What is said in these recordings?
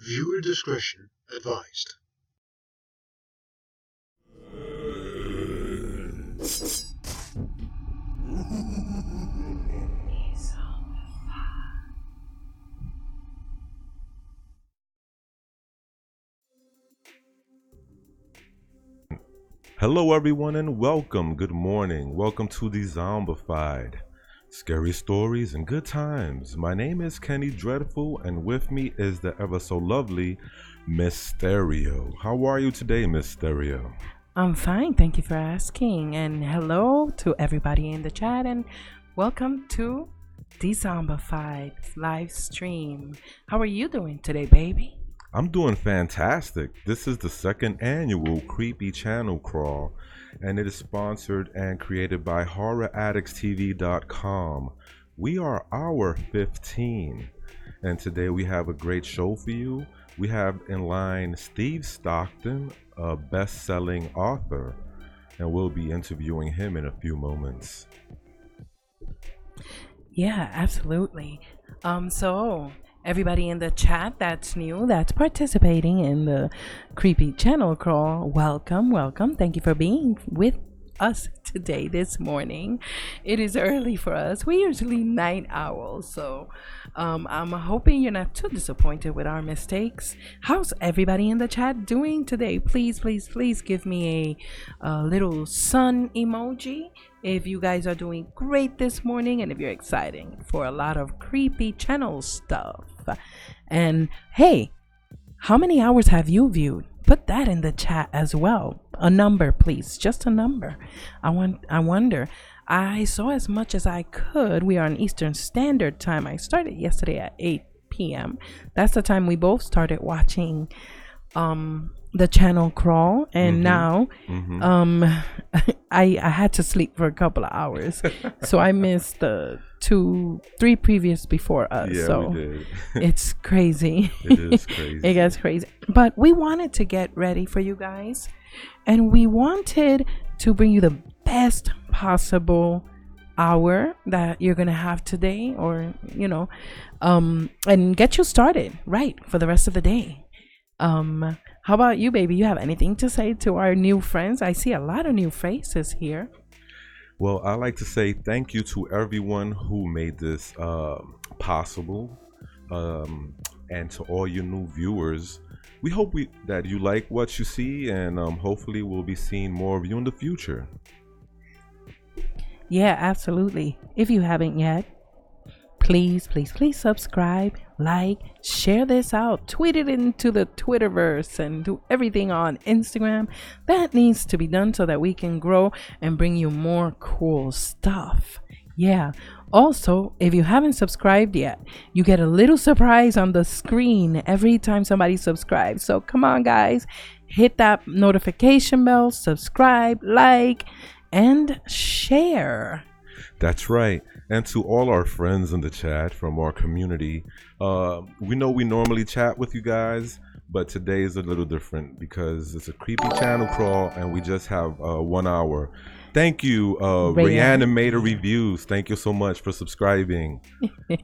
Viewer discretion advised. Hello everyone and welcome. Good morning. Welcome to Dezombified. Scary stories and good times. My name is Kenny Dreadful and with me is the ever so lovely Miss Stereo. How are you today, Miss Stereo? I'm fine, thank you for asking. And hello to everybody in the chat and welcome to Dezombified live stream. How are you doing today, baby? I'm doing fantastic. This is the second annual Creepy Channel Crawl, and it is sponsored and created by HorrorAddictsTV.com. We are hour 15, and today we have a great show for you. We have in line Steve Stockton, a best-selling author, and we'll be interviewing him in a few moments. Yeah, absolutely. So everybody in the chat that's new, that's participating in the Creepy Channel Crawl, welcome. Thank you for being with us today, this morning. It is early for us. We're usually night owls, so I'm hoping you're not too disappointed with our mistakes. How's everybody in the chat doing today? Please give me a little sun emoji if you guys are doing great this morning and if you're excited for a lot of Creepy Channel stuff. And hey, how many hours have you viewed? Put that in the chat as well. A number, please. Just a number. I wonder. I saw as much as I could. We are on Eastern Standard Time. I started yesterday at 8 p.m. That's the time we both started watching the channel crawl, and now I had to sleep for a couple of hours, so I missed the 3 previous before us. Yeah, so we did. It's crazy. It is crazy. It gets crazy, but we wanted to get ready for you guys, and we wanted to bring you the best possible hour that you're gonna have today, or and get you started right for the rest of the day. How about you, baby? You have anything to say to our new friends? I see a lot of new faces here. Well, I like to say thank you to everyone who made this possible, and to all you new viewers. We hope that you like what you see, and hopefully we'll be seeing more of you in the future. Yeah, absolutely. If you haven't yet, please subscribe, like, share this out, tweet it into the Twitterverse, and do everything on Instagram that needs to be done so that we can grow and bring you more cool stuff. Yeah. Also, if you haven't subscribed yet, you get a little surprise on the screen every time somebody subscribes. So come on, guys, hit that notification bell, subscribe, like, and share. That's right. And to all our friends in the chat from our community, we know we normally chat with you guys, but today is a little different because it's a Creepy Channel Crawl and we just have 1 hour. Thank you, Reanimator Reviews. Thank you so much for subscribing.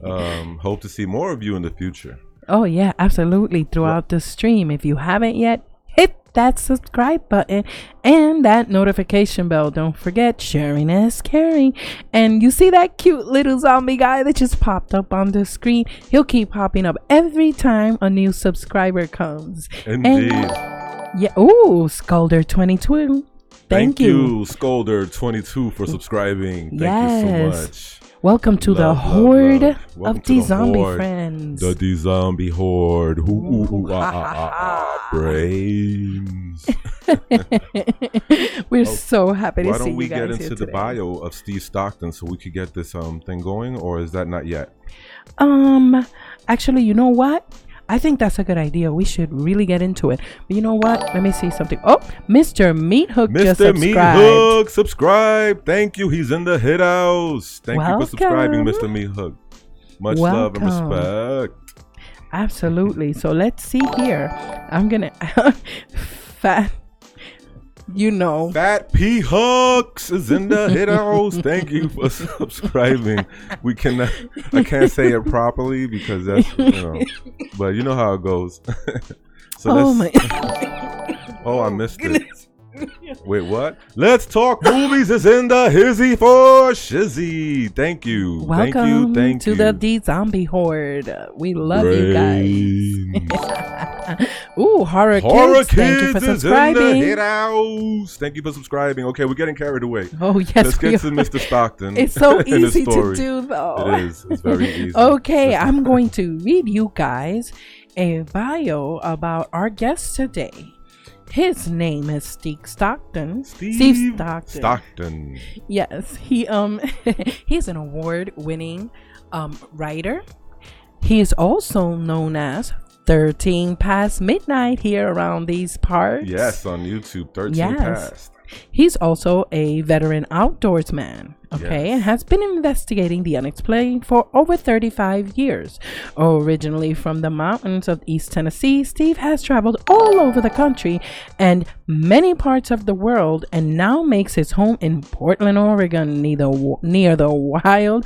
Hope to see more of you in the future. Oh, yeah, absolutely. Throughout the stream. If you haven't yet, hit that subscribe button and that notification bell. Don't forget, sharing is caring. And you see that cute little zombie guy that just popped up on the screen? He'll keep popping up every time a new subscriber comes. Indeed. Yeah. Ooh, Scolder22. Thank you, Scolder22, for subscribing. Thank you so much. Welcome to the horde Welcome of to the D-Zombie horde. friends. The D-Zombie horde. Brains. We're so happy to Why see don't we you guys get here into the today. bio of Steve Stockton so we could get this thing going, or is that not yet? Actually, you know what? I think that's a good idea. We should really get into it. But you know what? Let me see something. Oh, Mr. Meathook just Mr. subscribed. Meathook, subscribe. Thank you. He's in the hit house. Thank you for subscribing, Mr. Welcome. Meathook. Much love and respect. Absolutely. So let's see here. I'm gonna fat. Fat P Hooks is in the hit house. Thank you for subscribing. I can't say it properly because that's but you know how it goes. So I missed it. Wait, what? Let's Talk Movies is in the hizzy for shizzy. Thank you. Welcome Thank to you. the D-Zombie horde. We love you guys. Ooh, Horror Kids. Thank you for subscribing. Is in the hit house. Thank you for subscribing. Okay, we're getting carried away. Oh, yes. Let's get to Mr. Stockton. It's so and his easy to story. do, though. It is. It's very easy. Okay, I'm going to read you guys a bio about our guest today. His name is Steve Stockton. Steve Stockton. Yes, he's an award-winning writer. He is also known as 13 Past Midnight here around these parts. Yes, on YouTube, 13 Past. He's also a veteran outdoorsman, and has been investigating the unexplained for over 35 years. Originally from the mountains of East Tennessee, Steve has traveled all over the country and many parts of the world, and now makes his home in Portland, Oregon, near the wild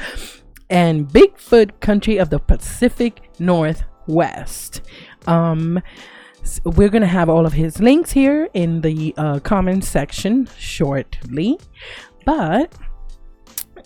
and Bigfoot country of the Pacific Northwest. We're going to have all of his links here in the comment section shortly. But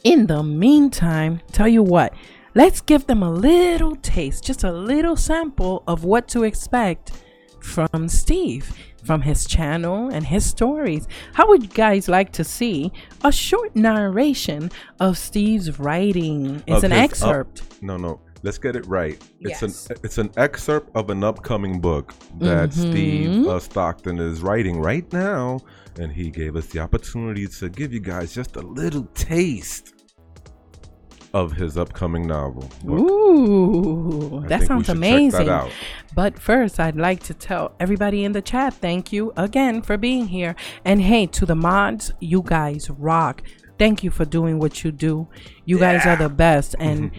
in the meantime, tell you what, let's give them a little taste, just a little sample of what to expect from Steve, from his channel and his stories. How would you guys like to see a short narration of Steve's writing? It's an excerpt. No. Let's get it right. It's an excerpt of an upcoming book that Steve Stockton is writing right now, and he gave us the opportunity to give you guys just a little taste of his upcoming novel. Ooh, that sounds amazing. Check that out. But first, I'd like to tell everybody in the chat, thank you again for being here. And hey, to the mods, you guys rock. Thank you for doing what you do. You guys are the best. And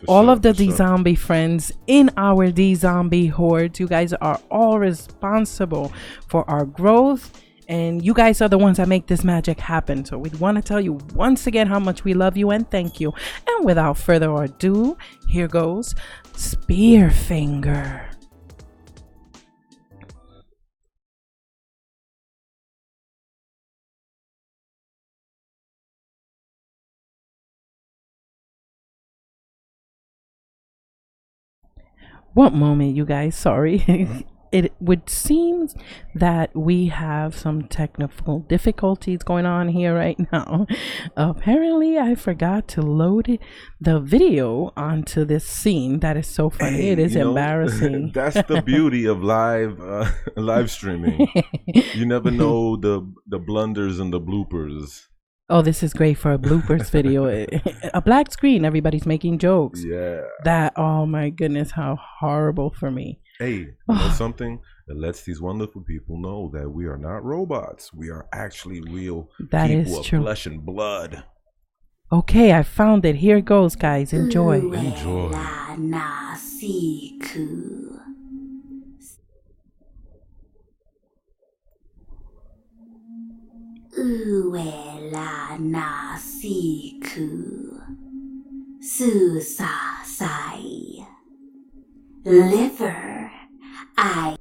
all of the D-Zombie friends in our D-Zombie horde, you guys are all responsible for our growth. And you guys are the ones that make this magic happen. So we want to tell you once again how much we love you and thank you. And without further ado, here goes Spearfinger. One moment, you guys. Sorry. It would seem that we have some technical difficulties going on here right now. Apparently, I forgot to load the video onto this scene. That is so funny. Hey, it is embarrassing. That's the beauty of live streaming. You never know the blunders and the bloopers. Oh, this is great for a bloopers video. A black screen, everybody's making jokes. Yeah. Oh my goodness, how horrible for me. Hey, you know something? It lets these wonderful people know that we are not robots. We are actually real people of flesh and blood. Okay, I found it. Here it goes, guys. Enjoy. Enjoy. Uela nasiku Susa sai Liver I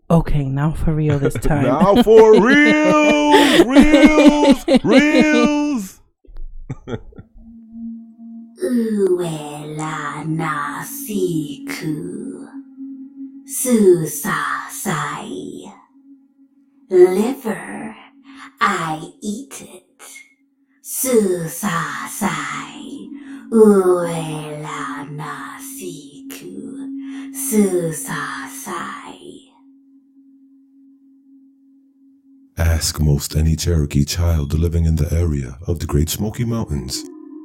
Okay, now for real this time. Now for reals. Uela nasiku susasai. Liver, I eat it. Susasai. Uela nasiku susasai. Ask most any Cherokee child living in the area of the Great Smoky Mountains,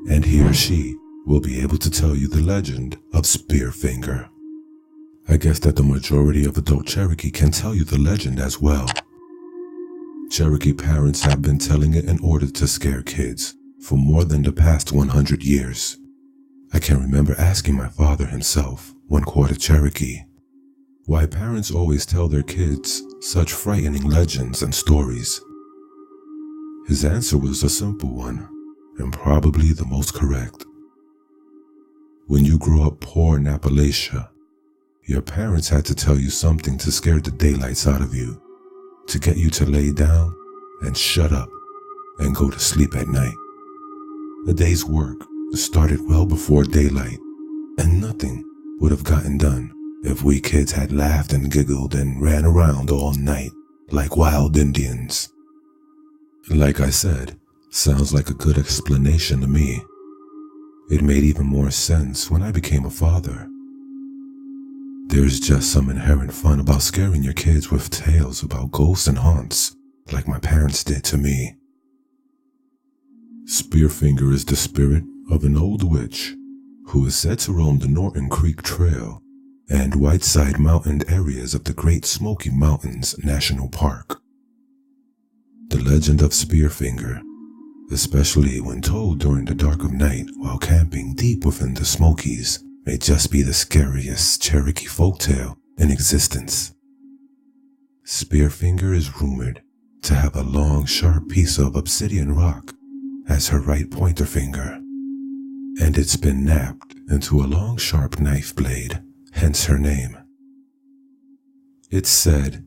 and he or she will be able to tell you the legend of Spearfinger. I guess that the majority of adult Cherokee can tell you the legend as well. Cherokee parents have been telling it in order to scare kids for more than the past 100 years. I can remember asking my father himself, one quarter Cherokee, why parents always tell their kids such frightening legends and stories. His answer was a simple one, and probably the most correct. When you grew up poor in Appalachia, your parents had to tell you something to scare the daylights out of you, to get you to lay down and shut up and go to sleep at night. The day's work started well before daylight, and nothing would have gotten done if we kids had laughed and giggled and ran around all night like wild Indians. Like I said, sounds like a good explanation to me. It made even more sense when I became a father. There's just some inherent fun about scaring your kids with tales about ghosts and haunts, like my parents did to me. Spearfinger is the spirit of an old witch who is said to roam the Norton Creek Trail and Whiteside Mountain areas of the Great Smoky Mountains National Park. The legend of Spearfinger, especially when told during the dark of night while camping deep within the Smokies, may just be the scariest Cherokee folktale in existence. Spearfinger is rumored to have a long, sharp piece of obsidian rock as her right pointer finger, and it's been napped into a long, sharp knife blade, hence her name. It's said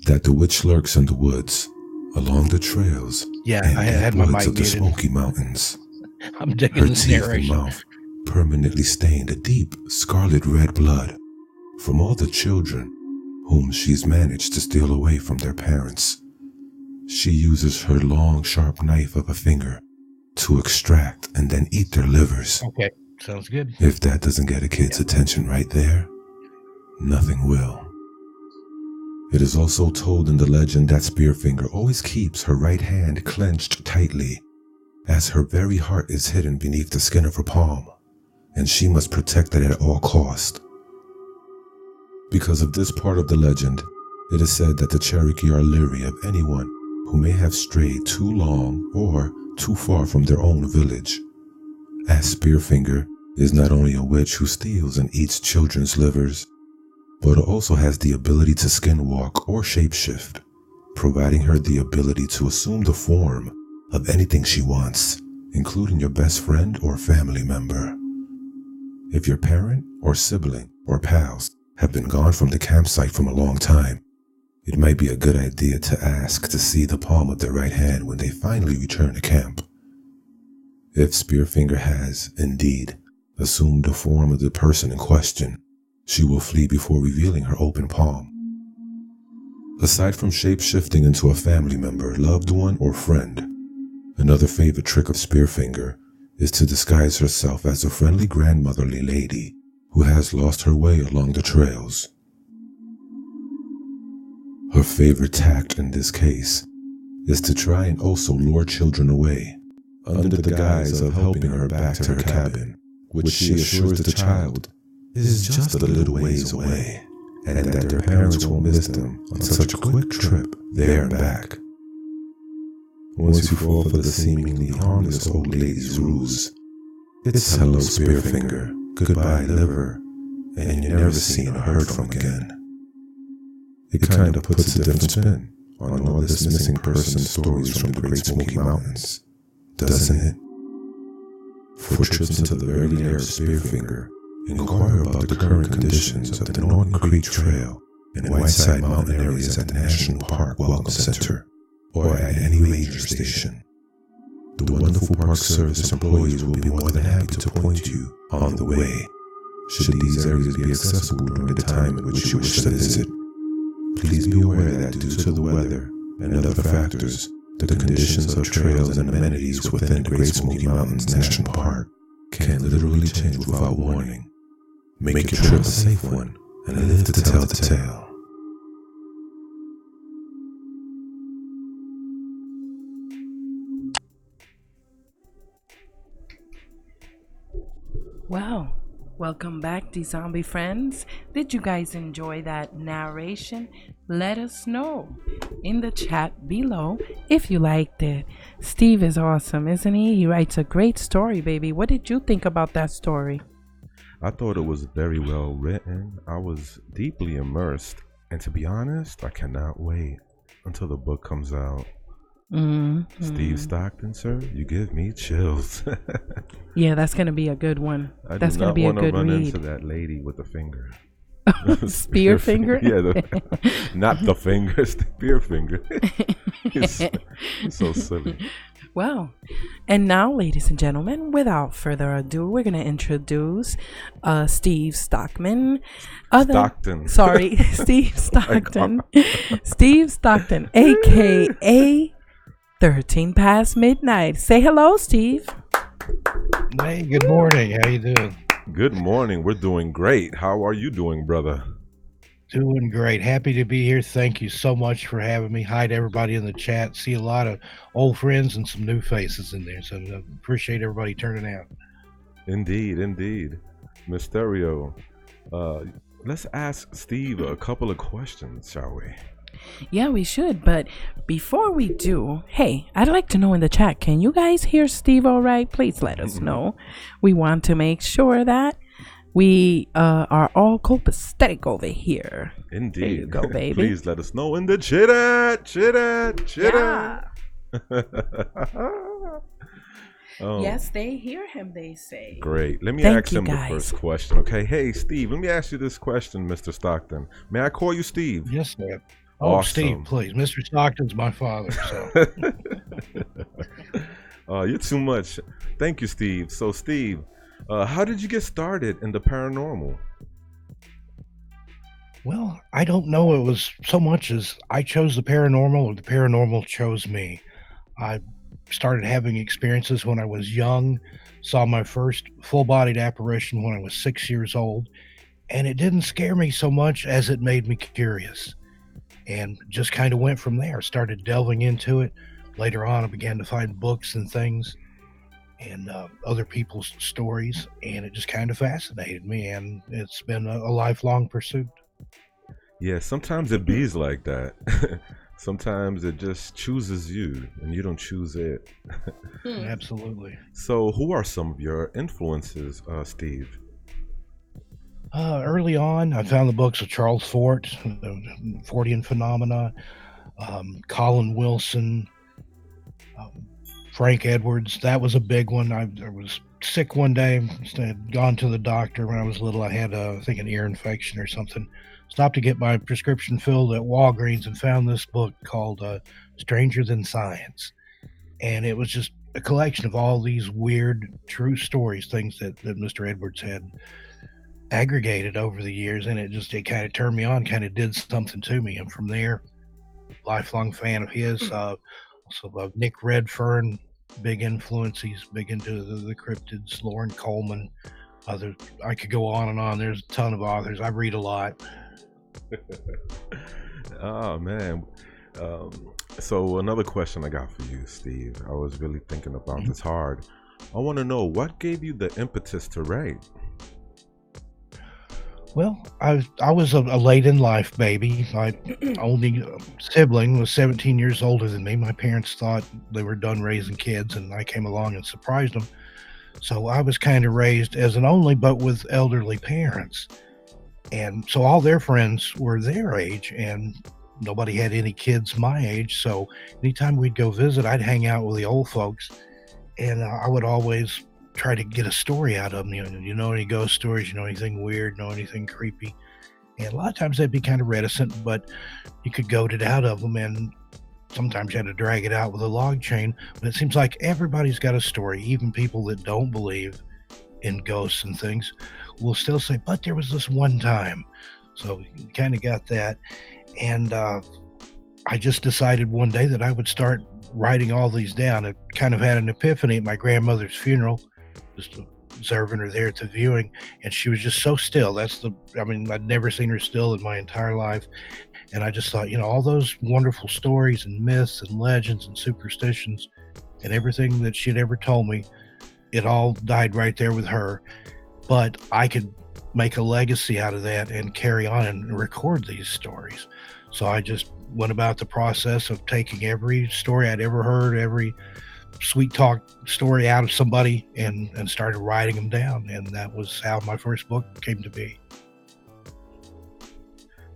that the witch lurks in the woods, along the trails, and I had my woods mic of the muted. Smoky Mountains. I'm digging Her this teeth and narration. mouth permanently stained a deep scarlet red blood from all the children whom she's managed to steal away from their parents. She uses her long, sharp knife of a finger to extract and then eat their livers. Okay, sounds good. If that doesn't get a kid's attention right there, nothing will. It is also told in the legend that Spearfinger always keeps her right hand clenched tightly, as her very heart is hidden beneath the skin of her palm, and she must protect it at all cost. Because of this part of the legend, it is said that the Cherokee are leery of anyone who may have strayed too long or too far from their own village, as Spearfinger is not only a witch who steals and eats children's livers, but also has the ability to skinwalk or shapeshift, providing her the ability to assume the form of anything she wants, including your best friend or family member. If your parent or sibling or pals have been gone from the campsite from a long time, it might be a good idea to ask to see the palm of their right hand when they finally return to camp. If Spearfinger has, indeed, assumed the form of the person in question, she will flee before revealing her open palm. Aside from shape-shifting into a family member, loved one, or friend, another favorite trick of Spearfinger is to disguise herself as a friendly grandmotherly lady who has lost her way along the trails. Her favorite tact in this case is to try and also lure children away under the guise of helping her back to her cabin, which she assures the child is just a little ways away, and that their parents won't miss them on such a quick trip there and back. Once you fall for the seemingly harmless old lady's ruse, it's hello Spearfinger, goodbye liver, and you're never seen or heard from again. It kind of puts a different spin on all this missing person stories from the Great Smoky Mountains, doesn't it? For trips into the very lair of Spearfinger, inquire about the current conditions of the Norton Creek Trail in Whiteside Mountain areas at the National Park Welcome Center, or at any ranger station. The wonderful Park Service employees will be more than happy to point you on the way, should these areas be accessible during the time in which you wish to visit. Please be aware that due to the weather and other factors, the conditions of trails and amenities within the Great Smoky Mountains National Park can literally change without warning. Make your trip a safe one and live to tell the tale. Wow. Welcome back, the zombie friends. Did you guys enjoy that narration? Let us know in the chat below if you liked it. Steve is awesome, isn't he? He writes a great story, baby. What did you think about that story? I thought it was very well written. I was deeply immersed. And to be honest, I cannot wait until the book comes out. Steve Stockton, sir, you give me chills. Yeah, that's gonna be a good one. That's gonna be a good run read. into that lady with the finger. Spear finger? Yeah, not the finger, spear finger. It's so silly. Well, and now, ladies and gentlemen, without further ado, we're gonna introduce Steve Stockman. Stockton. Sorry, Steve Stockton. Steve Stockton, aka 13 past midnight. Say hello, Steve. Hey, good morning. How you doing? Good morning. We're doing great. How are you doing, brother? Doing great. Happy to be here. Thank you so much for having me. Hi to everybody in the chat. See a lot of old friends and some new faces in there. So I appreciate everybody turning out. Indeed, indeed. Mysterio. Let's ask Steve a couple of questions, shall we? Yeah, we should. But before we do, hey, I'd like to know in the chat, can you guys hear Steve all right? Please let us know. We want to make sure that we are all copacetic over here. Indeed. There you go, baby. Please let us know in the chit-chat. Yes, they hear him, they say. Great. Let me Thank ask you, him guys. the first question, okay? Hey, Steve, let me ask you this question, Mr. Stockton. May I call you Steve? Yes, sir. Oh, Awesome. Steve, please. Mr. Stockton's my father. So You're too much. Thank you, Steve. So, Steve, how did you get started in the paranormal? well, I don't know. It was so much as I chose the paranormal or the paranormal chose me. I started having experiences when I was young, saw my first full-bodied apparition when I was 6 years old, and it didn't scare me so much as it made me curious. And just kind of went from there, started delving into it. Later on, I began to find books and things and other people's stories, and it just kind of fascinated me, and it's been a lifelong pursuit. Yeah, sometimes it bees like that. Sometimes it just chooses you and you don't choose it. Absolutely. So who are some of your influences, Steve? Early on, I found the books of Charles Fort, the Fortean Phenomena, Colin Wilson, Frank Edwards. That was a big one. I was sick one day. I had gone to the doctor when I was little. I had, I think, an ear infection or something. Stopped to get my prescription filled at Walgreens and found this book called Stranger Than Science. And it was just a collection of all these weird, true stories, things that Mr. Edwards had aggregated over the years, and it kind of turned me on, kind of did something to me. And from there, lifelong fan of his. Also Nick Redfern, big influence. He's big into the cryptids. Lauren Coleman, other. I could go on and on. There's a ton of authors. I read a lot. Oh man. So another question I got for you, Steve. I was really thinking about this hard. I want to know, what gave you the impetus to write? Well, I was a late in life baby. My only sibling was 17 years older than me. My parents thought they were done raising kids, and I came along and surprised them. So I was kind of raised as an only, but with elderly parents. And so all their friends were their age, and nobody had any kids my age. So anytime we'd go visit, I'd hang out with the old folks, and I would always try to get a story out of them. You know any ghost stories? You know anything weird? Know anything creepy? And a lot of times they'd be kind of reticent, but you could goad it out of them, and sometimes you had to drag it out with a log chain. But it seems like everybody's got a story, even people that don't believe in ghosts and things will still say, but there was this one time. So you kind of got that. And I just decided one day that I would start writing all these down. I kind of had an epiphany at my grandmother's funeral, just observing her there at the viewing, and she was just so still. I'd never seen her still in my entire life. And I just thought, all those wonderful stories and myths and legends and superstitions and everything that she'd ever told me, it all died right there with her. But I could make a legacy out of that and carry on and record these stories. So I just went about the process of taking every story I'd ever heard, every sweet talk story out of somebody, and started writing them down. And that was how my first book came to be.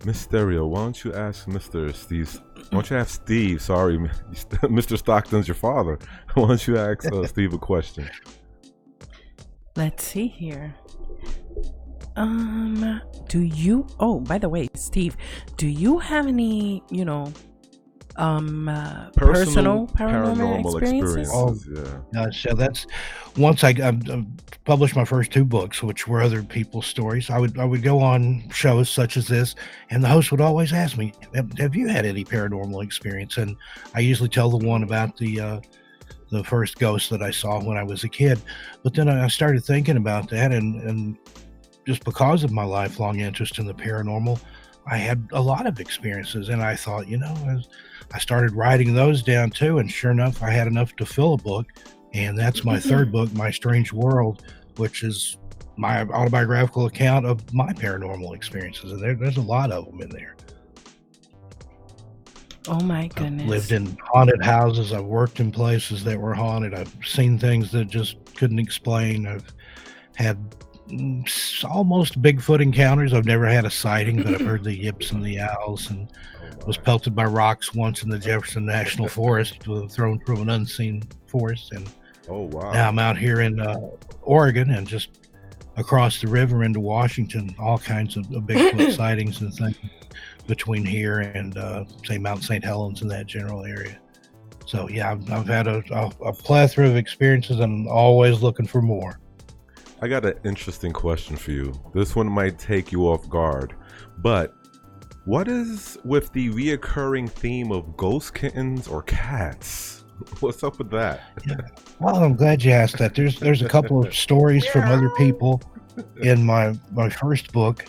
Miss Stereo, why don't you ask Steve, sorry, Mr. Stockton's your father. Why don't you ask Steve a question? Let's see here. By the way, Steve, do you have any, personal paranormal experiences? So that's once I published my first 2 books, which were other people's stories. I would go on shows such as this, and the host would always ask me, "Have you had any paranormal experience?" And I usually tell the one about the first ghost that I saw when I was a kid. But then I started thinking about that, and just because of my lifelong interest in the paranormal, I had a lot of experiences, and I thought, I started writing those down too, and sure enough, I had enough to fill a book, and that's my third book, My Strange World, which is my autobiographical account of my paranormal experiences, and there's a lot of them in there. Oh my goodness. I've lived in haunted houses, I've worked in places that were haunted, I've seen things that just couldn't explain, I've had almost Bigfoot encounters. I've never had a sighting, but I've heard the yips and the owls, and was pelted by rocks once in the Jefferson National Forest, thrown from an unseen force. And now I'm out here in Oregon, and just across the river into Washington, all kinds of Bigfoot sightings and things between here and say Mount St. Helens in that general area. So yeah, I've had a plethora of experiences, and I'm always looking for more. I got an interesting question for you. This one might take you off guard, but what is with the reoccurring theme of ghost kittens or cats? What's up with that? Yeah. Well, I'm glad you asked that. There's a couple of stories from other people in my first book.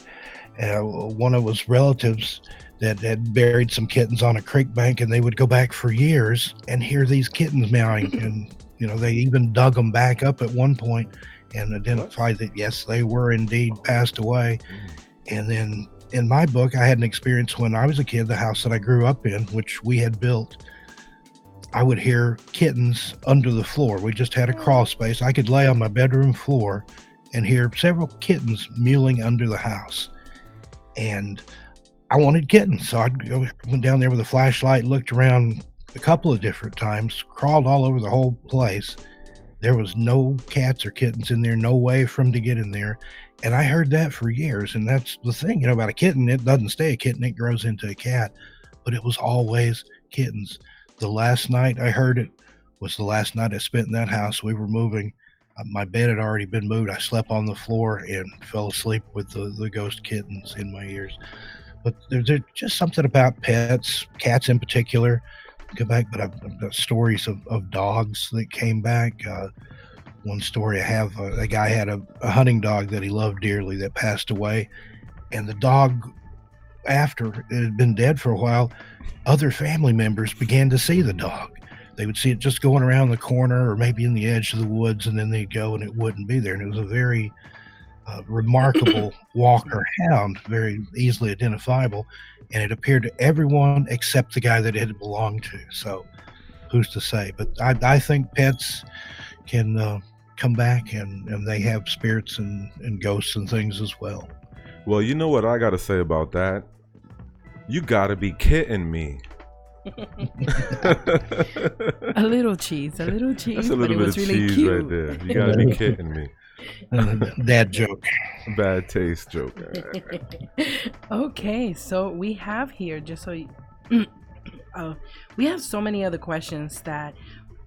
One of was relatives that had buried some kittens on a creek bank, and they would go back for years and hear these kittens meowing, and they even dug them back up at one point and identified that, yes, they were indeed passed away. And then in my book, I had an experience when I was a kid, the house that I grew up in, which we had built, I would hear kittens under the floor. We just had a crawl space. I could lay on my bedroom floor and hear several kittens mewling under the house. And I wanted kittens. So went down there with a flashlight, looked around a couple of different times, crawled all over the whole place. There was no cats or kittens in there, no way for them to get in there. And I heard that for years. And that's the thing, about a kitten. It doesn't stay a kitten, it grows into a cat. But it was always kittens. The last night I heard it was the last night I spent in that house. We were moving. My bed had already been moved. I slept on the floor and fell asleep with the ghost kittens in my ears. But there's just something about pets, cats in particular. Go back, but I've got stories of dogs that came back. One story I have, a guy had a hunting dog that he loved dearly that passed away, and the dog, after it had been dead for a while, other family members began to see the dog. They would see it just going around the corner or maybe in the edge of the woods, and then they'd go and it wouldn't be there. And it was a very remarkable walker hound, very easily identifiable, and it appeared to everyone except the guy that it had belonged to. So who's to say? But I think pets can come back, and they have spirits and ghosts and things as well. Well, you know what I gotta say about that? You gotta be kidding me. a little cheese, That's a little bit of cheese cute. Right there. You gotta be kidding me. Dad joke. Bad taste joke. Okay, so we have here, just so you, we have so many other questions that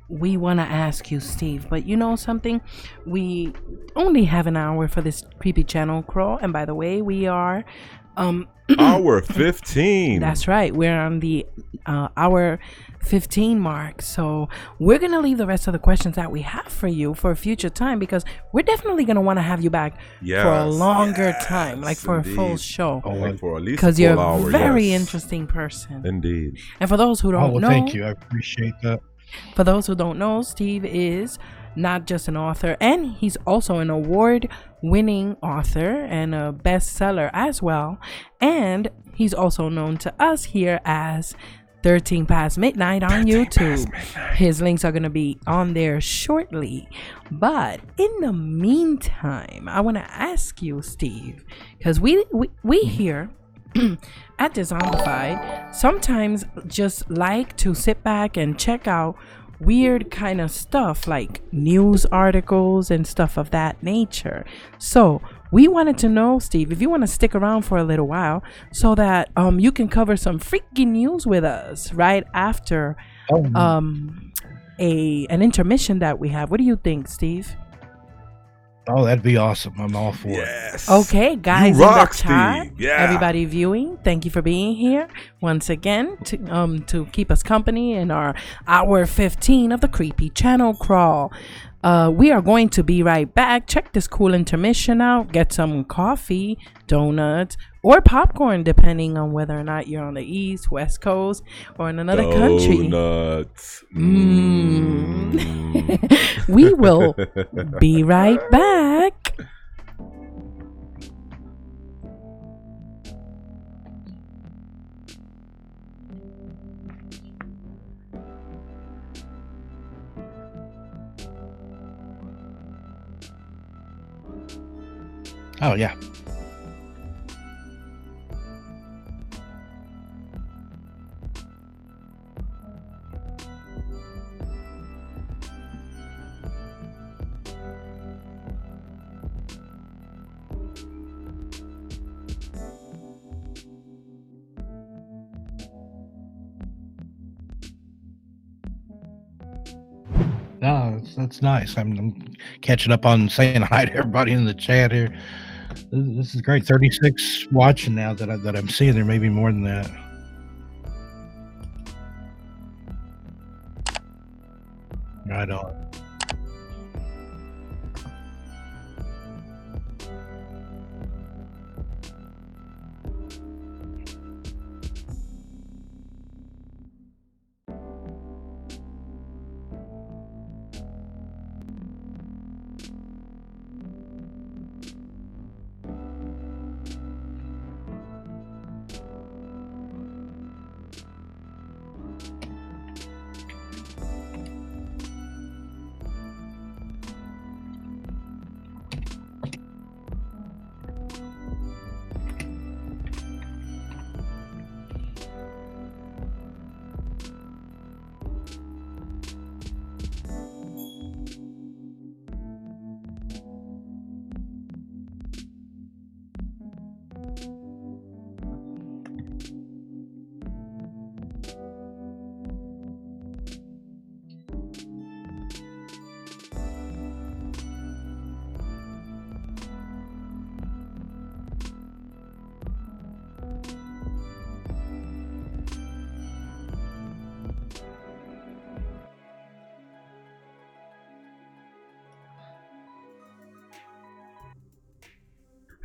we want to ask you, Steve. But you know something? We only have an hour for this creepy channel crawl. And by the way, we are Hour 15. That's right. We're on the hour 15 mark. So we're going to leave the rest of the questions that we have for you for a future time, because we're definitely going to want to have you back for a longer time, like for indeed. a full show. Like for at least because you're a hour, very interesting person. Indeed. And for those who don't know, thank you. I appreciate that. For those who don't know, Steve is not just an author, and he's also an award-winning author and a bestseller as well. And he's also known to us here as 13 Past Midnight on YouTube. His links are going to be on there shortly. But in the meantime, I want to ask you, Steve, because we here at Dezombified sometimes just like to sit back and check out weird kind of stuff like news articles and stuff of that nature. So we wanted to know, Steve, if you want to stick around for a little while so that you can cover some freaky news with us right after an intermission that we have. What do you think, Steve? Oh, that'd be awesome. I'm all for it. Okay, guys, you rock, in the chat, Steve. Yeah. everybody viewing, thank you for being here once again to keep us company in our hour 15 of the creepy channel crawl. We are going to be right back. Check this cool intermission out. Get some coffee, donuts, or popcorn, depending on whether or not you're on the East, West Coast, or in another country. Donuts. We will be right back. Oh, yeah. No, that's nice. I'm catching up on saying hi to everybody in the chat here. This is great. 36 watching now that I'm seeing. There may be more than that. Right on.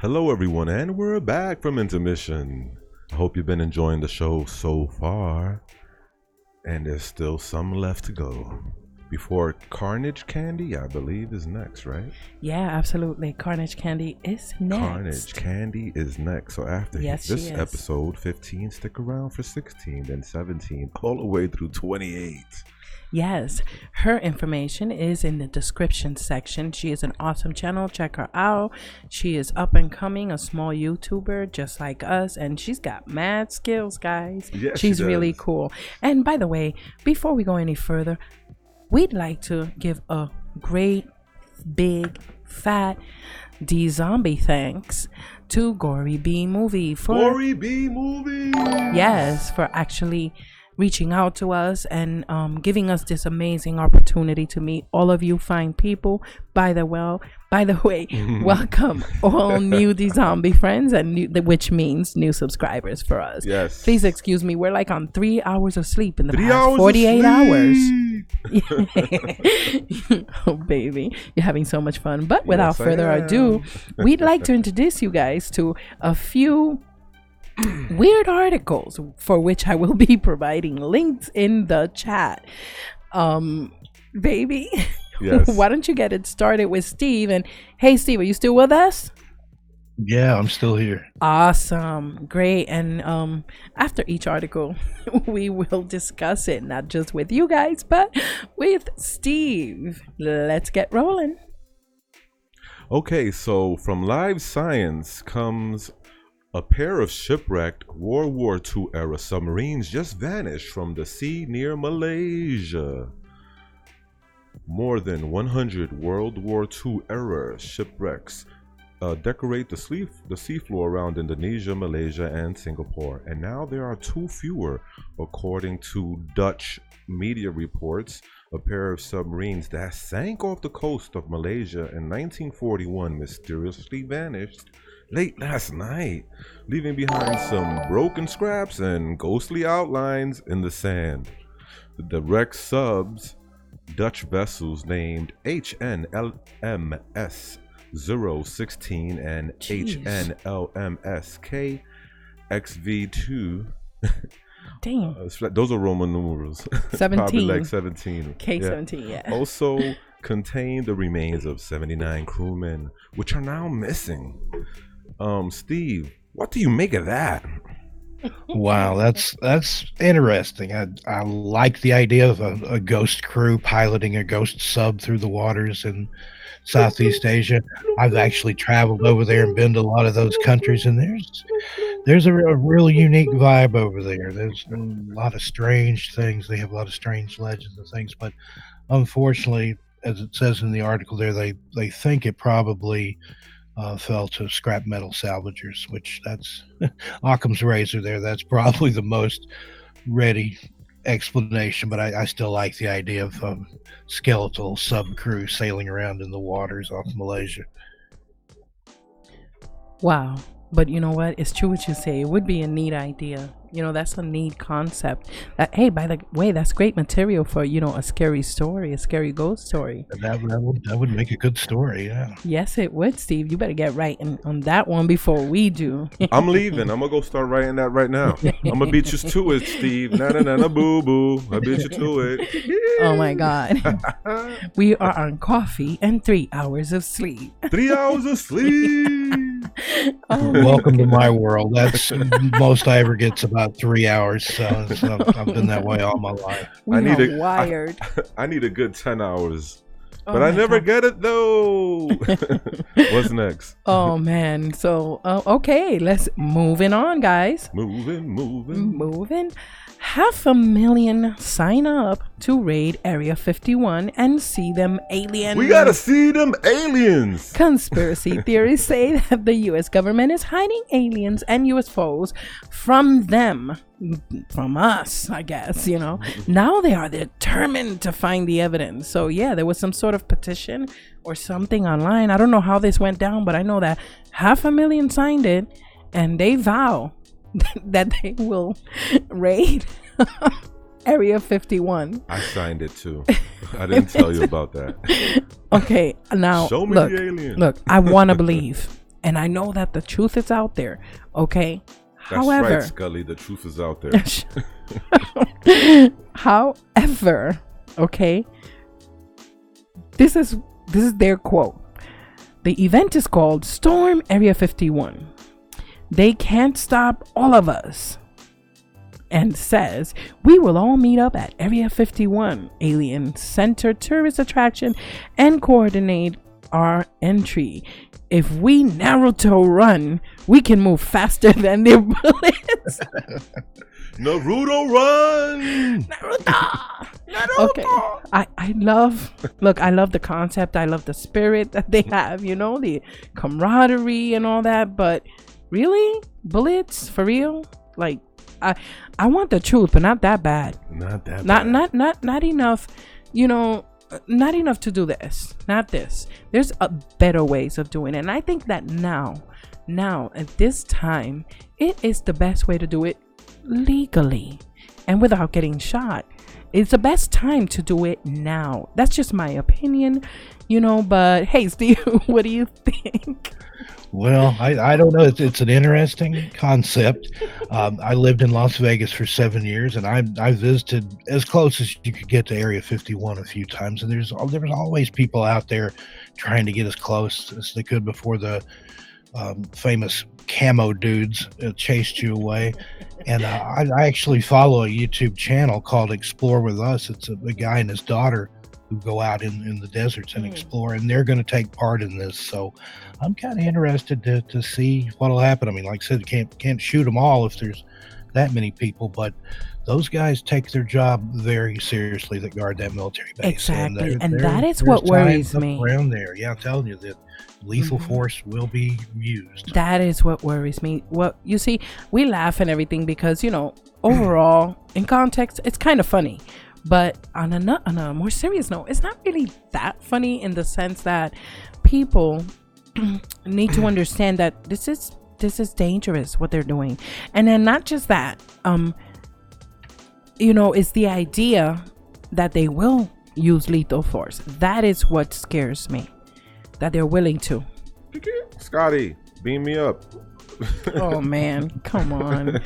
Hello, everyone, and we're back from intermission. I hope you've been enjoying the show so far, and there's still some left to go. Before Carnage Candy, I believe, is next, right? Yeah, absolutely. Carnage Candy is next. Carnage Candy is next. So after this episode 15, stick around for 16, then 17, all the way through 28. Yes, her information is in the description section. She is an awesome channel. Check her out. She is up and coming, a small YouTuber just like us, and she's got mad skills, guys. Yes, she's really cool. And by the way, before we go any further, we'd like to give a great big fat D-zombie. Thanks to Gory B Movie for yes, for actually reaching out to us and giving us this amazing opportunity to meet all of you fine people. By the way, welcome all new D-zombie friends, and which means new subscribers for us. Yes. Please excuse me. We're like on 3 hours of sleep in the past 48 hours. Oh, baby, you're having so much fun. But without further ado, we'd like to introduce you guys to a few weird articles for which I will be providing links in the chat. Baby, yes. Why don't you get it started with Steve? And hey, Steve, are you still with us? Yeah, I'm still here. Awesome, great. And after each article, we will discuss it not just with you guys, but with Steve. Let's get rolling. Okay, so from Live Science comes a pair of shipwrecked World War II era submarines just vanished from the sea near Malaysia. More than 100 World War II era shipwrecks decorate the seafloor around Indonesia, Malaysia, and Singapore. And now there are 2 fewer, according to Dutch media reports. A pair of submarines that sank off the coast of Malaysia in 1941 mysteriously vanished late last night, leaving behind some broken scraps and ghostly outlines in the sand. The wrecked subs, Dutch vessels named HNLMS 016 and HNLMS KXV2. Damn. Those are Roman numerals. 17. Probably like 17. K17, yeah. Also contain the remains of 79 crewmen, which are now missing. Steve, what do you make of that? Wow, that's interesting. I like the idea of a ghost crew piloting a ghost sub through the waters in Southeast Asia. I've actually traveled over there and been to a lot of those countries, and there's a real unique vibe over there. There's a lot of strange things. They have a lot of strange legends and things, but unfortunately, as it says in the article there, they think it probably fell to scrap metal salvagers, which that's Occam's razor there. That's probably the most ready explanation, but I still like the idea of skeletal sub crew sailing around in the waters off Malaysia. Wow. But you know what? It's true what you say. It would be a neat idea. You know, that's a neat concept. Hey, by the way, that's great material for, a scary story, a scary ghost story. That would make a good story, yeah. Yes, it would, Steve. You better get right on that one before we do. I'm leaving. I'm going to go start writing that right now. I'm going to beat you to it, Steve. Na boo boo. I beat you to it. Oh, my God. We are on coffee and 3 hours of sleep. 3 hours of sleep. Welcome to my world. That's most I ever get's about 3 hours. So I've been that way all my life. I need wired. I need a good 10 hours. But I never get it though. What's next? Oh man. So okay, let's moving on, guys. Moving. 500,000 sign up to raid Area 51 and see them aliens. We gotta see them aliens. Conspiracy theories say that the U.S. government is hiding aliens and UFOs from them. From us, I guess, Now they are determined to find the evidence. So yeah, there was some sort of petition or something online. I don't know how this went down, but I know that 500,000 signed it, and they vow that they will raid Area 51. I signed it too. I didn't tell you about that. Okay, now show me the alien. Look, I want to believe, and I know that the truth is out there. Okay. That's However, right, Scully. The truth is out there. However, okay, this is their quote. The event is called Storm Area 51. They can't stop all of us. And says, we will all meet up at Area 51 Alien Center tourist attraction and coordinate our entry. If we Naruto run, we can move faster than their bullets. Bullets. Naruto run. Naruto. Okay. I love the concept. I love the spirit that they have, the camaraderie and all that. But really, bullets for real? Like, I want the truth, but not that bad. Not that bad. Not enough, not enough to do this. Not this. There's better ways of doing it. And I think that now at this time, it is the best way to do it legally and without getting shot. It's the best time to do it now. That's just my opinion, but hey, Steve, what do you think? Well, I don't know. It's an interesting concept. I lived in Las Vegas for 7 years, and I visited as close as you could get to Area 51 a few times. And there was always people out there trying to get as close as they could before the famous camo dudes chased you away. And I actually follow a YouTube channel called Explore With Us. It's a guy and his daughter who go out in the deserts and explore, and they're going to take part in this. So I'm kind of interested to see what'll happen. I mean, like I said, can't shoot them all if there's that many people, but those guys take their job very seriously that guard that military base. Exactly, and that is what worries me. Around there, yeah, I'm telling you that lethal force will be used. That is what worries me. Well, you see, we laugh and everything because overall, in context, it's kind of funny. But on a more serious note, it's not really that funny in the sense that people need to understand that this is dangerous what they're doing. And then not just that, it's the idea that they will use lethal force. That is what scares me, that they're willing to. Scotty, beam me up. Oh man, come on.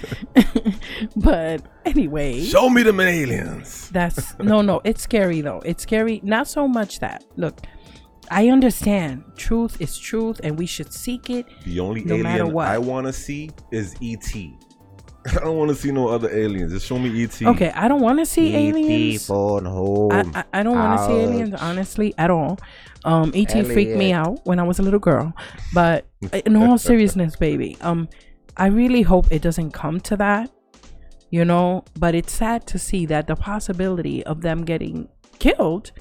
But anyway, show me them aliens. That's no, it's scary though. It's scary. Not so much that. Look, I understand truth is truth and we should seek it. The only no matter alien what. I want to see is E.T. I don't want to see no other aliens. Just show me E.T. Okay, I don't want to see aliens. Phone home. I don't want to see aliens, honestly, at all. E.T. freaked me out when I was a little girl. But in all seriousness, baby, I really hope it doesn't come to that, but it's sad to see that the possibility of them getting killed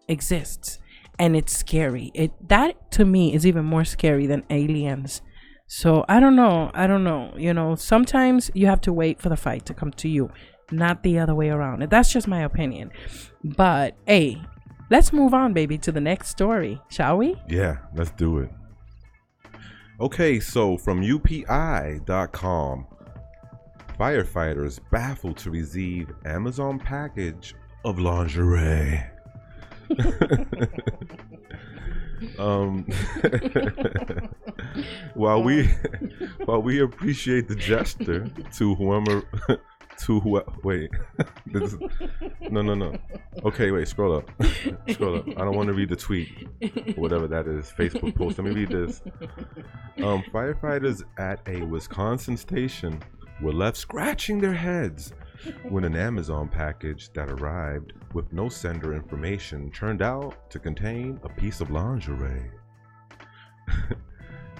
exists, and it's scary. That to me is even more scary than aliens. So I don't know. Sometimes you have to wait for the fight to come to you, not the other way around. That's just my opinion. But hey, let's move on, baby, to the next story, shall we? Yeah, let's do it. Okay, so from UPI.com, firefighters baffled to receive Amazon package of lingerie. While we appreciate the gesture to whoever wait, no. Okay, wait, scroll up. I don't want to read the tweet, whatever that is, Facebook post. Let me read this. Firefighters at a Wisconsin station were left scratching their heads when an Amazon package that arrived with no sender information turned out to contain a piece of lingerie.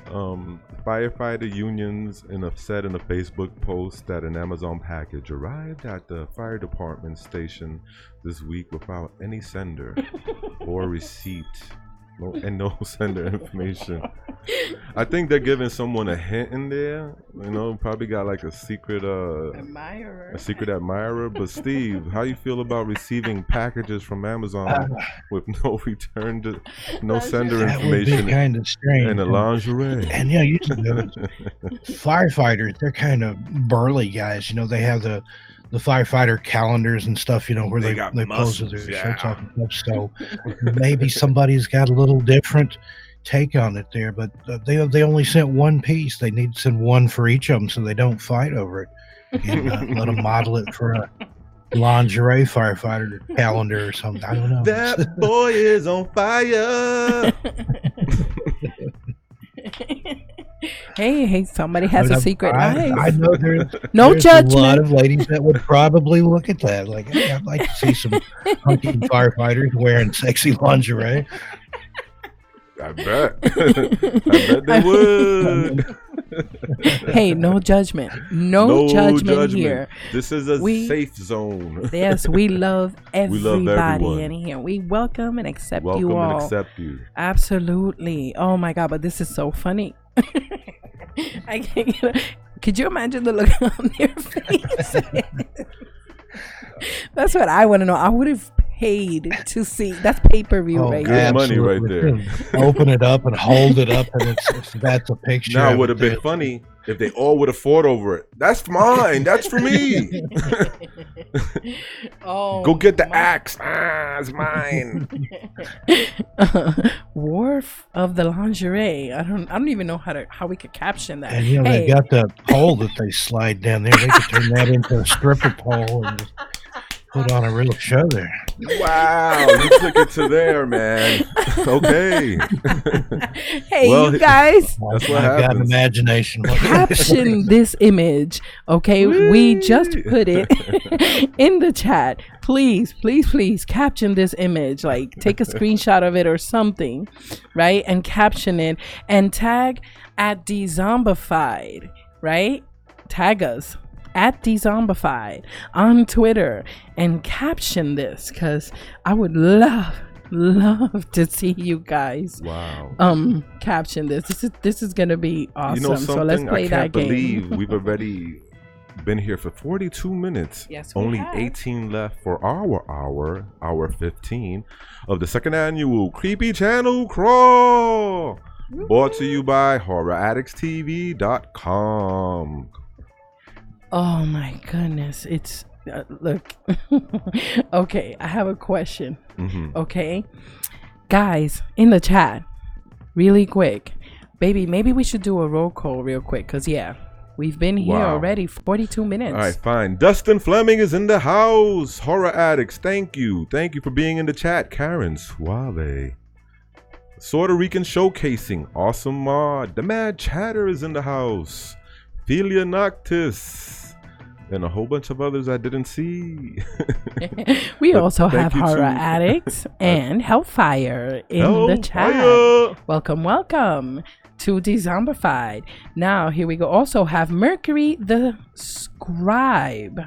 Firefighter unions said in a Facebook post that an Amazon package arrived at the fire department station this week without any sender or receipt. No sender information. I think they're giving someone a hint in there. Probably got like a secret admirer. But Steve, how you feel about receiving packages from Amazon with no return to no sender information? That would be kind of strange. And a lingerie. And yeah, usually firefighters, they're kind of burly guys. They have the firefighter calendars and stuff, where they pose with their shirts off and stuff. So maybe somebody's got a little different take on it there, but they only sent one piece. They need to send one for each of them so they don't fight over it, and let them model it for a lingerie firefighter calendar or something. I don't know. That boy is on fire. Hey, somebody has a secret life. I know there's judgment. A lot of ladies that would probably look at that like, hey, I'd like to see some hunky firefighters wearing sexy lingerie. I bet. I bet they would. Hey, no judgment. No judgment here. This is a safe zone. Yes, we love everybody everyone. in here. We welcome and accept Welcome you all. and accept you. Absolutely. Oh my God, but this is so funny. I can't. Could you imagine the look on their face? That's what I want to know. I would have paid to see. That's pay-per-view right good there. money right there. Open it up and hold it up, and that's a picture. Now, it of would have been funny if they all would have fought over it. That's mine. That's for me. Oh, go get the axe. It's mine. Wharf of the lingerie. I don't even know how we could caption that. And you know, they got the pole that they slide down there. They could turn that into a stripper pole and just put on a real show there. Wow, you took it to there, man. Okay. Hey, well, you guys. That's what I've got imagination. Caption this image, okay? Whee! We just put it in the chat. Please, please, please caption this image. Like, take a screenshot of it or something, right? And caption it and tag at Dezombified, right? Tag us at Dezombified on Twitter and caption this, because I would love to see you guys caption this. This is gonna be awesome. You know something? So let's play that game. I can't believe we've already been here for 42 minutes. Yes, we only have. 18 left for hour 15 of the second annual Creepy Channel Crawl, brought to you by HorrorAddictsTV.com. Oh my goodness. It's look. Okay, I have a question. Okay, guys in the chat, really quick, baby, maybe we should do a roll call real quick, because we've been here already 42 minutes. All right, fine. Dustin Fleming is in the house. Horror Addicts, thank you for being in the chat. Karen Suave, Puerto Rican Showcasing, awesome mod. The Mad Chatter is in the house. Thelia Noctis, and a whole bunch of others I didn't see. We also have you Horror too. Addicts and Hellfire in the chat. Welcome to Dezombified. Now, here we go. Also have Mercury the Scribe.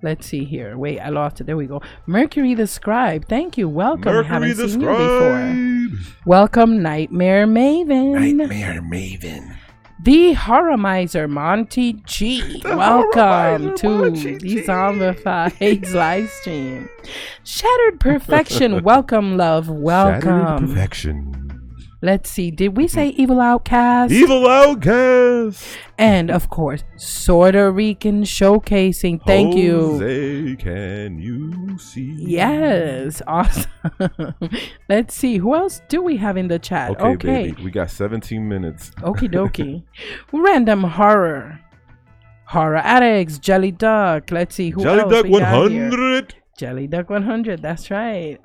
Let's see here. Wait, I lost it. There we go. Mercury the Scribe. Thank you. Welcome. Mercury Haven't the seen Scribe. you before. Welcome, Nightmare Maven. Nightmare Maven. The Horror Miser Monty G. Welcome to Monty G. Dezombified's live stream. Shattered Perfection. Welcome, love. Welcome. Shattered Perfection. Let's see. Did we say Evil Outcast? Evil Outcast. And of course, Puerto Rican Showcasing. Thank you. Jose, can you see? Yes. Awesome. Let's see. Who else do we have in the chat? Okay. Baby. We got 17 minutes. Okie dokie. Random Horror Addicts. Jelly Duck. Let's see. Who Jelly else Duck we got 100. here? Jelly Duck 100. That's right.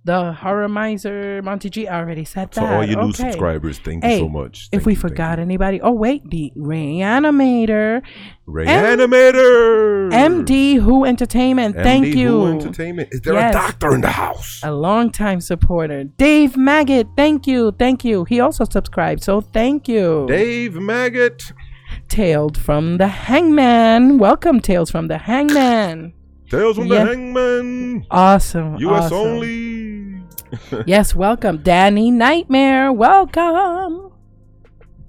The Horror Miser Monty G. I already said that. To all you new subscribers, thank you so much. If we forgot anybody, the Reanimator. MD Who Entertainment. Thank you. Who Entertainment. Is there a doctor in the house? A longtime supporter. Dave Maggot. Thank you. He also subscribed, so thank you. Dave Maggot. Tales from the Hangman. Welcome, Tales from the Hangman. Tales from the Hangman. Awesome. US awesome. only. Yes, welcome. Danny Nightmare. Welcome.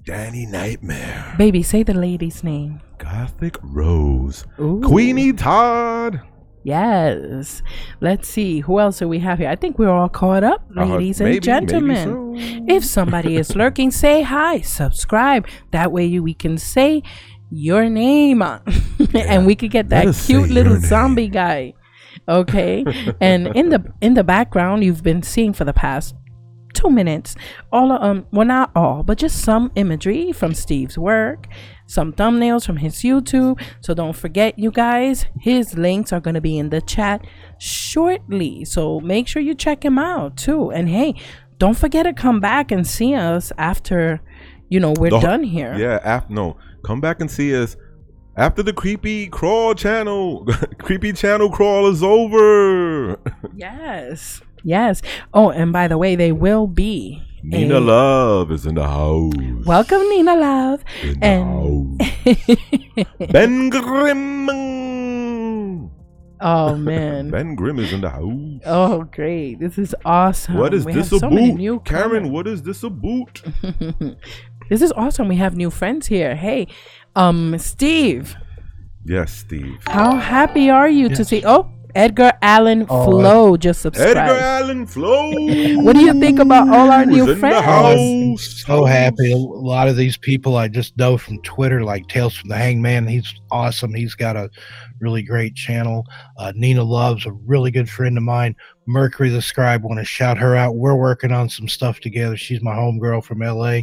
Danny Nightmare. Baby, say the lady's name. Gothic Rose. Ooh. Queenie Todd. Yes. Let's see. Who else do we have here? I think we're all caught up, ladies and gentlemen. If somebody is lurking, say hi. Subscribe. That way we can say your name and we could get that cute little zombie guy. Okay. And in the background, you've been seeing for the past 2 minutes well, not all, but just some imagery from Steve's work, some thumbnails from his YouTube. So don't forget, you guys, his links are going to be in the chat shortly, so make sure you check him out too. And hey, don't forget to come back and see us after we're done here. Come back and see us after the Creepy Crawl channel. Creepy Channel Crawl is over. Yes. Oh, and by the way, they will be Nina Love is in the house. Welcome, Nina Love. In the house. Ben Grimm. Oh man. Ben Grimm is in the house. Oh great. This is awesome. What is we this have so many new about? Karen, what is this about? This is awesome. We have new friends here. Hey, Steve. Yes, Steve. How happy are you to see? Oh, Edgar Allan Flo just subscribed. Edgar Allan Flo. What do you think about all our new in friends? the house. So happy. A lot of these people I just know from Twitter, like Tales from the Hangman. He's awesome. He's got a really great channel. Nina Love's a really good friend of mine. Mercury the Scribe, want to shout her out. We're working on some stuff together. She's my homegirl from LA.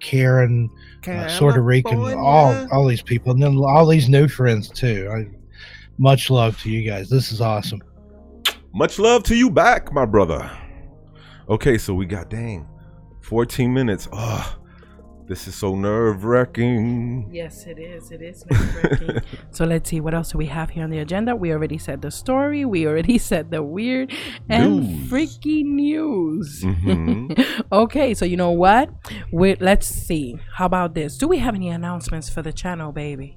Karen, Puerto Rican, all these people, and then all these new friends too. Much love to you guys. This is awesome. Much love to you back, my brother. Okay, so we got 14 minutes. Oh, this is so nerve-wracking. Yes, it is. It is nerve-wracking. So let's see, what else do we have here on the agenda? We already said the story. We already said the weird and freaky news. Okay, so you know what? Let's see. How about this? Do we have any announcements for the channel, baby?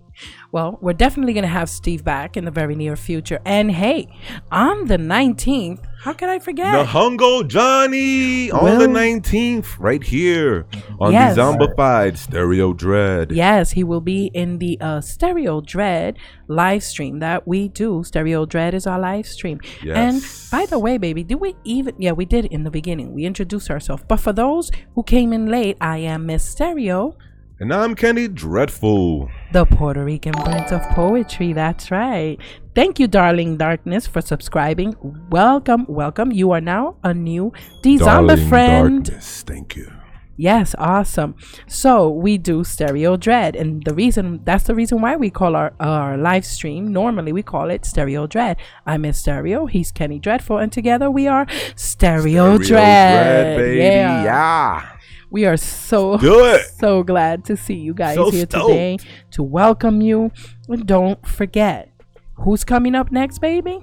Well, we're definitely going to have Steve back in the very near future. And hey, on the 19th, how can I forget? Nahungo Johnny on the 19th, right here on the Dezombified Stereo Dread. Yes, he will be in the Stereo Dread live stream that we do. Stereo Dread is our live stream. Yes. And by the way, baby, did we even? Yeah, we did in the beginning. We introduced ourselves. But for those who came in late, I am Miss Stereo. And I'm Kenny Dreadful, the Puerto Rican Prince of Poetry. That's right. Thank you, Darling Darkness, for subscribing. Welcome, welcome. You are now a new Dezombi friend. Darkness, thank you. Yes, awesome. So we do Stereo Dread, and that's the reason why we call our live stream. Normally we call it Stereo Dread. I'm Miss Stereo, he's Kenny Dreadful, and together we are Stereo Dread. Baby. Yeah. We are so glad to see you guys here today, to welcome you. And don't forget, who's coming up next, baby?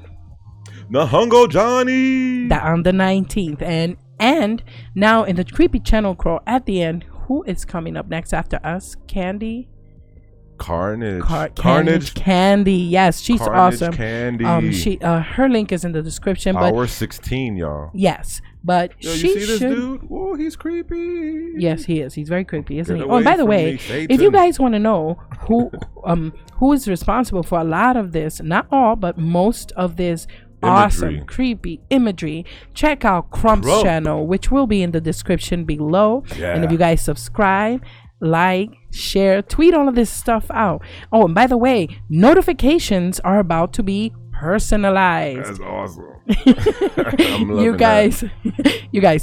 Nahungo Johnny. On the 19th. And now in the creepy channel crawl at the end, who is coming up next after us? Candy? Carnage. Candy. Yes, she's Carnage awesome. Candy. Her link is in the description. Hour 16, y'all. Yes, but you see this dude? Oh, he's creepy. Yes, he is. He's very creepy, isn't he? Oh, and by the way, if you guys want to know who is responsible for a lot of this, not all, but most of this awesome creepy imagery, check out Crump's channel, which will be in the description below. And if you guys subscribe, like, share, tweet all of this stuff out. Oh, and by the way, notifications are about to be personalized. That's awesome. You guys,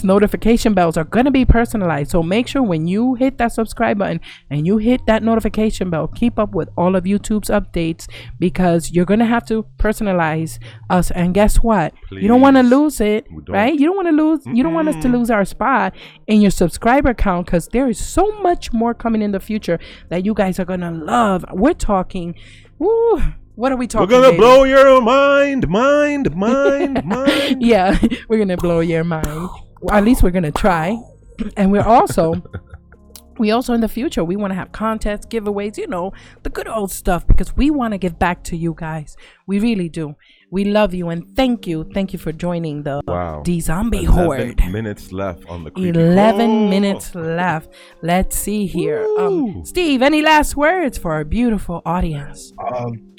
notification bells are gonna be personalized. So make sure when you hit that subscribe button and you hit that notification bell, keep up with all of YouTube's updates, because you're gonna have to personalize us. And guess what? Please. You don't want to lose it, right? You don't want to lose. You don't want us to lose our spot in your subscriber count, because there is so much more coming in the future that you guys are gonna love. We're talking. Woo. What are we talking about? We're gonna blow your mind. Yeah, we're gonna blow your mind. Well, at least we're gonna try. And we also in the future, we want to have contests, giveaways, the good old stuff, because we want to give back to you guys. We really do. We love you, and thank you for joining the D-Zombie Horde. 11 minutes left on the creepy 11 minutes left. Let's see here. Steve, any last words for our beautiful audience?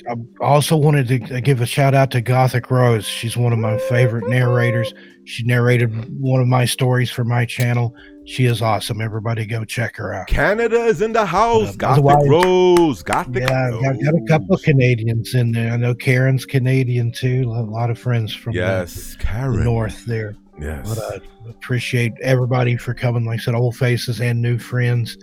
I also wanted to give a shout out to Gothic Rose. She's one of my favorite narrators. She narrated one of my stories for my channel. She is awesome. Everybody go check her out. Canada is in the house. Gothic Rose. Rose. I've got a couple of Canadians in there. I know Karen's Canadian too. A lot of friends from the north there. Yes. But I appreciate everybody for coming. Like I said, old faces and new friends.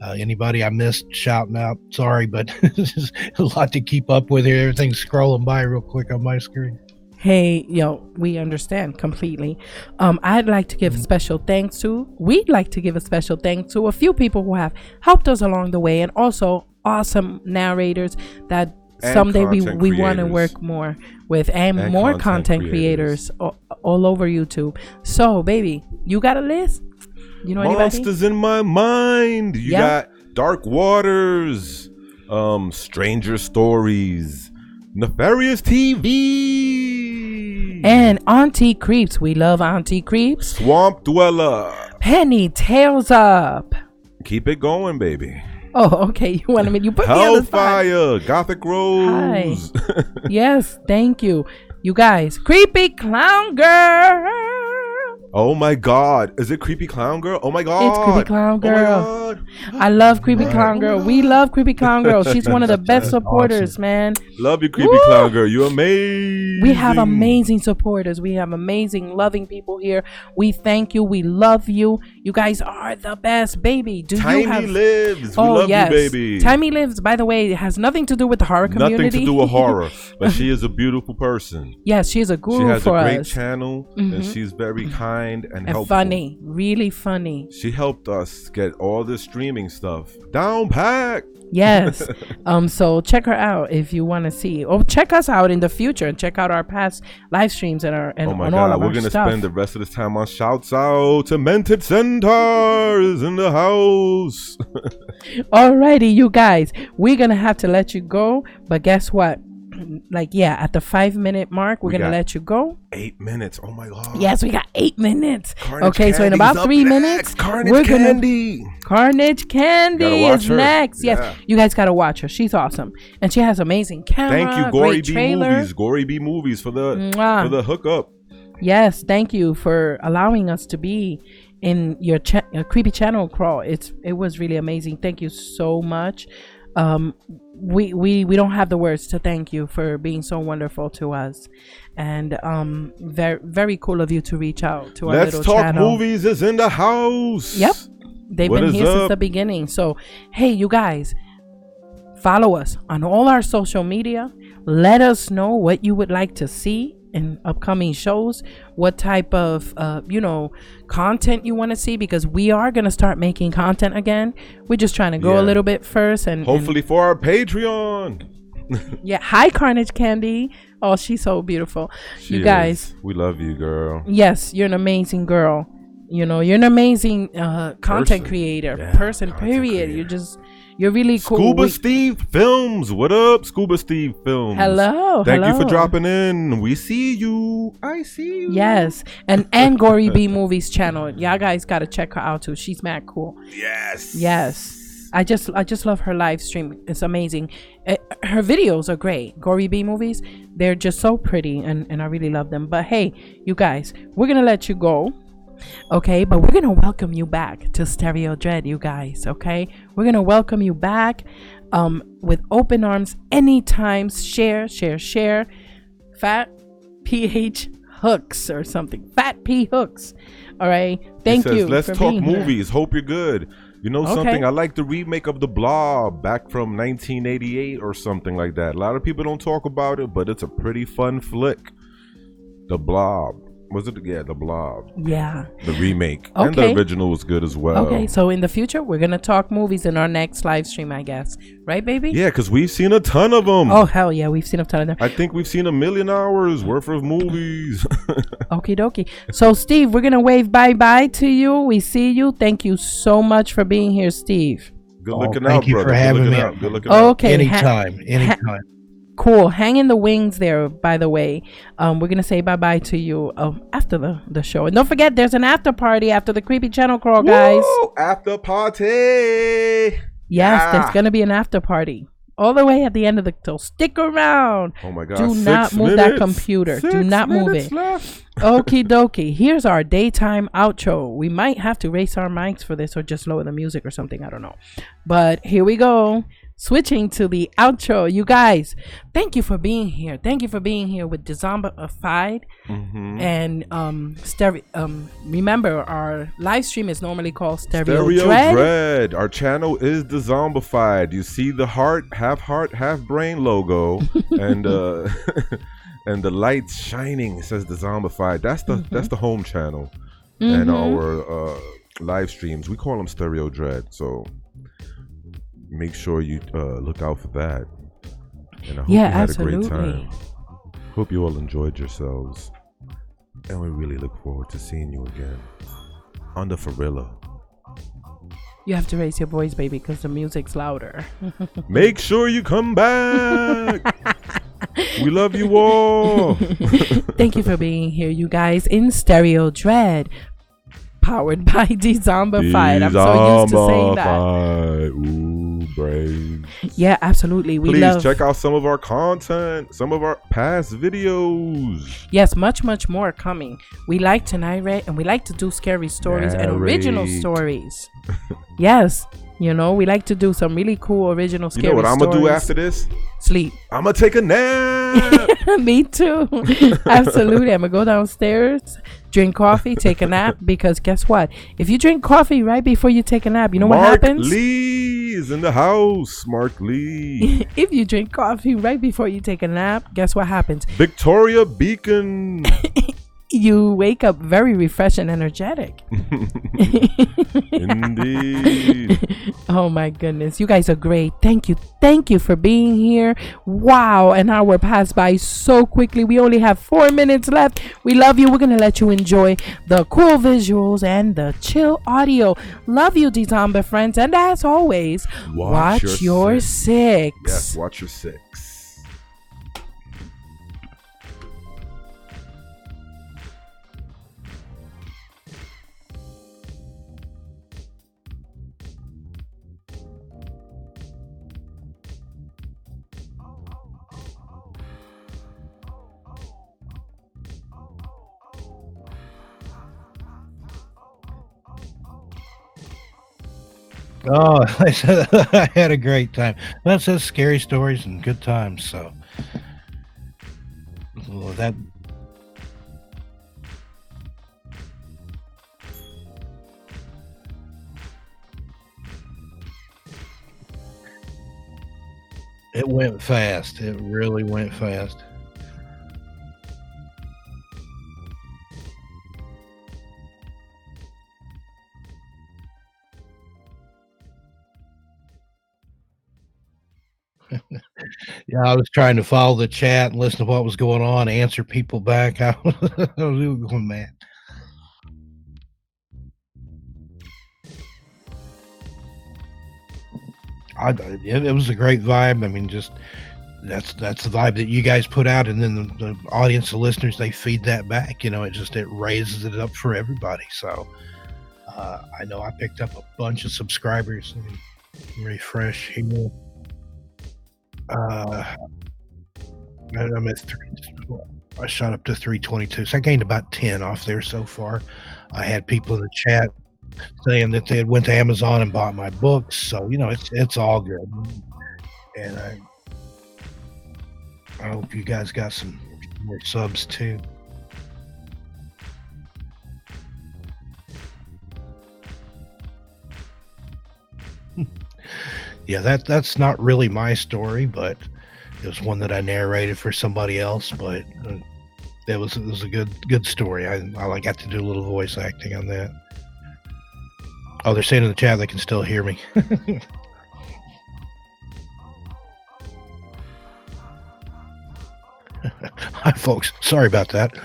Anybody I missed shouting out, sorry, but there's a lot to keep up with here. Everything's scrolling by real quick on my screen. Hey, we understand completely. We'd like to give a special thanks to a few people who have helped us along the way, and also awesome narrators that someday we want to work more with, and more content creators all over YouTube. So, baby, you got a list? You know anybody? Monsters in My Mind. You got Dark Waters, Stranger Stories, Nefarious TV, and Auntie Creeps. We love Auntie Creeps. Swamp Dweller. Penny Tails Up. Keep it going, baby. Oh, okay. You wanted me? You put me on the spot. Hellfire, Gothic Rose. Hi. Yes, thank you. You guys, Creepy Clown Girl. Oh my God. Is it Creepy Clown Girl? Oh my God. It's Creepy Clown Girl. Oh my God. I love Creepy Clown Girl. We love Creepy Clown Girl. She's one of the best supporters, man. Love you, Creepy Clown Girl. You amazing. We have amazing supporters. We have amazing, loving people here. We thank you. We love you. You guys are the best, baby. Tiny Lives. We love you, baby. Tiny Lives, by the way, it has nothing to do with the horror community. Nothing to do with horror, but she is a beautiful person. Yes, she is a guru for us. She has a great us. Channel, and she's very kind and helpful. Funny, really funny. She helped us get all this streaming stuff down packed. Yes. So check her out if you want to see. Or check us out in the future and check out our past live streams and our oh my God, we're gonna spend the rest of this time on shouts out to Mented Centaurs in the house. Alrighty, you guys, we're gonna have to let you go, but guess what? At the 5-minute mark, we're gonna let you go. 8 minutes. Oh my God. Yes, we got 8 minutes. Carnage so in about 3 minutes, Carnage Candy is next. Yes, you guys gotta watch her. She's awesome, and she has amazing camera. Thank you, Gory B Movies, for the hookup. Yes, thank you for allowing us to be in your creepy channel crawl. It was really amazing. Thank you so much. We don't have the words to thank you for being so wonderful to us, and very, very cool of you to reach out to our little channel. Let's Talk Movies is in the house. Yep, they've been here since the beginning. So hey, you guys, follow us on all our social media. Let us know what you would like to see in upcoming shows, what type of content you want to see, because we are going to start making content again. We're just trying to go a little bit first, and hopefully for our Patreon. Hi, Carnage Candy. Oh, she's so beautiful. You guys, we love you, girl. Yes, you're an amazing girl. You're an amazing content creator, person, period. You're really cool. Scuba Steve Films. What up, Scuba Steve Films? Hello. Thank you for dropping in. We see you. I see you. Yes. And Gory B Movies channel. Y'all guys got to check her out too. She's mad cool. Yes. I just love her live stream. It's amazing. Her videos are great. Gory B Movies. They're just so pretty, and I really love them. But hey, you guys, we're going to let you go. Okay, but we're gonna welcome you back to Stereo Dread, you guys. Okay, we're gonna welcome you back with open arms anytime. Share. Fat PH Hooks or something. Fat P Hooks. All right, thank you. Let's for talk being movies. Here. Hope you're good. You know something? I like the remake of The Blob back from 1988 or something like that. A lot of people don't talk about it, but it's a pretty fun flick. The Blob. Was it? Yeah, The Blob. Yeah. The remake. Okay. And the original was good as well. Okay, so in the future, we're going to talk movies in our next live stream, I guess. Right, baby? Yeah, because we've seen a ton of them. Oh, hell yeah, we've seen a ton of them. I think we've seen 1 million hours worth of movies. Okie dokie. So, Steve, we're going to wave bye-bye to you. We see you. Thank you so much for being here, Steve. Good looking out, thank you brother. for having me. Good looking out. Okay. Anytime. Cool. Hang in the wings there, by the way. We're going to say bye-bye to you after the show. And don't forget, there's an after party after the Creepy Channel Crawl, guys. Woo! After party. Yes, there's going to be an after party. All the way at the end of the show. Stick around. Oh, my God. Do not move that computer. Do not move it. Okie dokie. Here's our daytime outro. We might have to raise our mics for this or just lower the music or something. I don't know. But here we go. Switching to the outro, you guys, thank you for being here. Thank you for being here with Dezombified. And remember, our live stream is normally called Stereo Dread. Our channel is Dezombified. You see the half brain logo, and and the lights shining. It says Dezombified. That's the home channel, and our live streams, we call them Stereo Dread. So make sure you look out for that. And I hope you had a great time. Hope you all enjoyed yourselves. And we really look forward to seeing you again on the Farilla. You have to raise your voice, baby, because the music's louder. Make sure you come back. We love you all. Thank you for being here, you guys, in Stereo Dread, powered by Dezombified. I'm so used to saying that. Ooh, brave. Yeah, absolutely. Please check out some of our content, some of our past videos. Yes, much more coming. We like to narrate, and we like to do scary stories and original stories. Yes, you know, we like to do some really cool original scary stories. You know what I'm gonna do after this? Sleep. I'm gonna take a nap. Me too. Absolutely. I'm gonna go downstairs, drink coffee, take a nap, because guess what? If you drink coffee right before you take a nap, you know what happens? Mark Lee is in the house. Mark Lee. If you drink coffee right before you take a nap, guess what happens? Victoria Beacon. You wake up very refreshed and energetic. Indeed. Oh my goodness, you guys are great. Thank you for being here. Wow, an hour passed by so quickly. We only have 4 minutes left. We love you. We're gonna let you enjoy the cool visuals and the chill audio. Love you, Dezombi friends, and as always, watch your six. Yes, watch your six. Oh, I had a great time. That says scary stories and good times. So, well, that it went fast. It really went fast. Yeah, I was trying to follow the chat and listen to what was going on, answer people back. I was going mad. It was a great vibe. I mean, just that's the vibe that you guys put out, and then the audience, the listeners, they feed that back. You know, it raises it up for everybody. So I know I picked up a bunch of subscribers. Let me refresh here. I'm at I shot up to 322, so I gained about 10 off there so far. I had people in the chat saying that they had went to Amazon and bought my books, so you know it's all good. And I hope you guys got some more subs too. Yeah, that's not really my story, but it was one that I narrated for somebody else. But it was a good story. I got to do a little voice acting on that. Oh, they're saying in the chat they can still hear me. Hi, folks. Sorry about that.